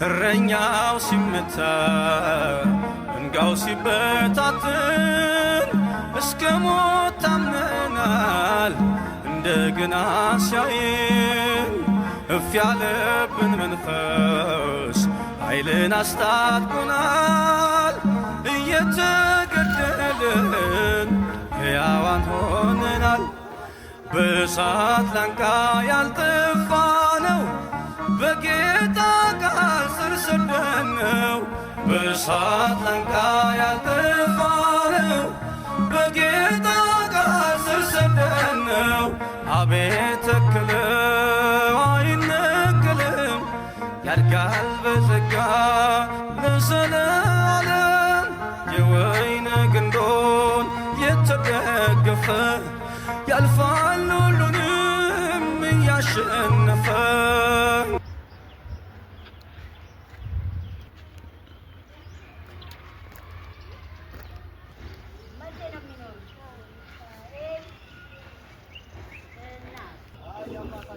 እረኛው ሲመታ መንጋው ሲበታትን እስከ ሞት ታምነናል እንደገና ሲያየን እፍ ያለብን መንፈስ ኃይልን አስታጥቆናል እየተገደልን ሕያዋን ሆነናል በእሳት ላንቃ ያልጠፋ ነው በጌታ ቃል ስር ሰደድነው በእሳት ላንቃ ያልጠፋ ነው በጌታ ቃል ስር ሰደድነው አቤት ተክለው አይነቀልም ያድጋል በጸጋ ለዘላለም የወይን ግንዶን የተደገፈ ያልፋል ሁሉንም እያሸነፈ Ay, ya pasa,